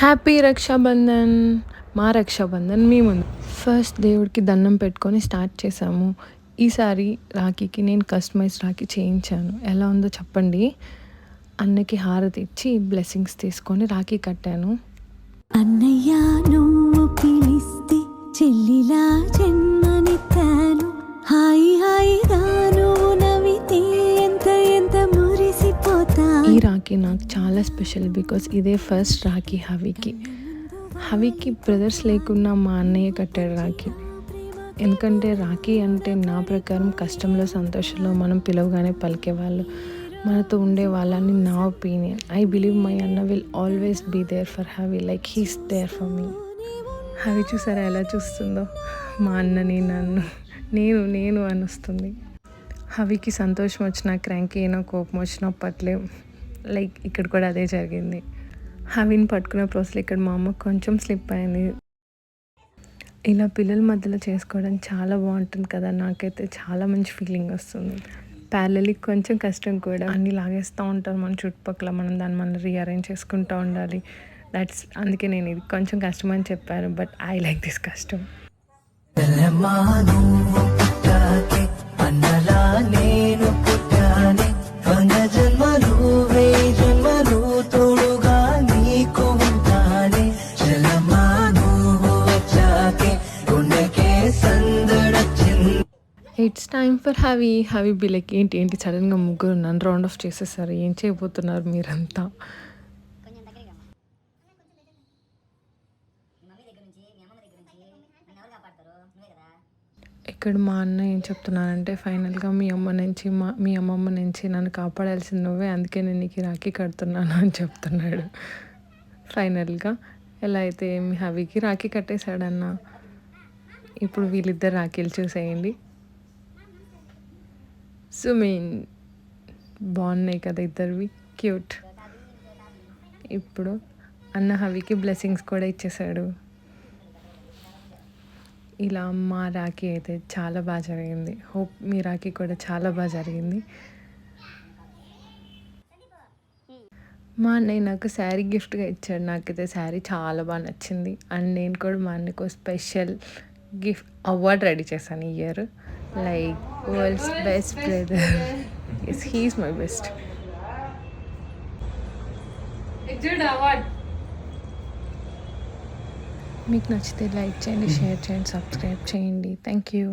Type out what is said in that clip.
Happy Rakshabandhan. మా రక్షాబంధన్ మీ ముందు first దేవుడికి దండం పెట్టుకొని స్టార్ట్ చేసాము. ఈసారి రాఖీకి నేను కస్టమైజ్ రాఖీ చేయించాను. ఎలా ఉందో చెప్పండి. అన్నకి హారతి ఇచ్చి బ్లెస్సింగ్స్ తీసుకొని రాఖీ కట్టాను. అన్నయ్య నువ్వు పిలిస్తే చెల్లిలా జన్మనిత్తాను. హాయి హాయిగా నువ్వు నవ్వితే ఎంత ఎంత మురిసిపోతా. ఈ రాఖీ నాకు చాలా స్పెషల్ బికాస్ ఇదే ఫస్ట్ రాఖీ హవికి బ్రదర్స్ లేకున్నా మా అన్నయ్య కట్టాడు రాఖీ. ఎందుకంటే రాఖీ అంటే నా ప్రకారం కష్టంలో సంతోషంలో మనం పిలవగానే పలికేవాళ్ళు, మనతో ఉండే వాళ్ళని నా ఒపీనియన్. ఐ బిలీవ్ మై అన్న will always be there for Havi like he's there for me. Havi చూసారా ఎలా చూస్తుందో, మా అన్నని నన్ను నేను అని వస్తుంది. హవికి సంతోషం వచ్చినా క్రాంకీ అయినా కోపం వచ్చినా పట్లేం. లైక్ ఇక్కడ కూడా అదే జరిగింది. హవిని పట్టుకునే ప్రాసెస్ ఇక్కడ మా అమ్మ కొంచెం స్లిప్ అయింది. ఇలా పిల్లల మధ్యలో చేసుకోవడం చాలా బాగుంటుంది కదా. నాకైతే చాలా మంచి ఫీలింగ్ వస్తుంది. ప్యారలీ కొంచెం కష్టం కూడా. అన్నీ లాగేస్తూ ఉంటారు మన చుట్టుపక్కల, మనం రీఅరేంజ్ చేసుకుంటూ ఉండాలి. అందుకే నేను ఇది కొంచెం కష్టం అని చెప్పాను. బట్ ఐ లైక్ దిస్ కష్టం. ఇట్స్ టైమ్ ఫర్ హవి బిలకి ఏంటి సడన్గా ముగ్గురు నన్ను రౌండ్ ఆఫ్ చేసేసారు. ఏం చేయబోతున్నారు మీరంతా? ఇక్కడ మా అన్న ఏం చెప్తున్నానంటే ఫైనల్గా మీ అమ్మమ్మ నుంచి నన్ను కాపాడాల్సింది నువ్వే, అందుకే నేను నీకు రాఖీ కడుతున్నాను అని చెప్తున్నాడు. ఫైనల్గా ఎలా అయితే మీ హవికి రాఖీ కట్టేశాడన్న. ఇప్పుడు వీళ్ళిద్దరు రాఖీలు చూసేయండి. బాగున్నాయి కదా ఇద్దరివి, క్యూట్. ఇప్పుడు అన్న హవికి బ్లెస్సింగ్స్ కూడా ఇచ్చేసాడు. ఇలా మా రాఖీ అయితే చాలా బాగా జరిగింది. హోప్ మీ రాఖీ కూడా చాలా బాగా జరిగింది. మా అన్నయ్య నాకు శారీ గిఫ్ట్గా ఇచ్చాడు. నాకైతే శారీ చాలా బాగా నచ్చింది. అండ్ నేను కూడా మా అన్నయ్యకు స్పెషల్ అవార్డ్ రెడీ చేశాను ఈ year. Like world's best brother. Yes, he is my best. మీకు నచ్చితే లైక్ చేయండి, షేర్ చేయండి, సబ్స్క్రైబ్ చేయండి. Thank you.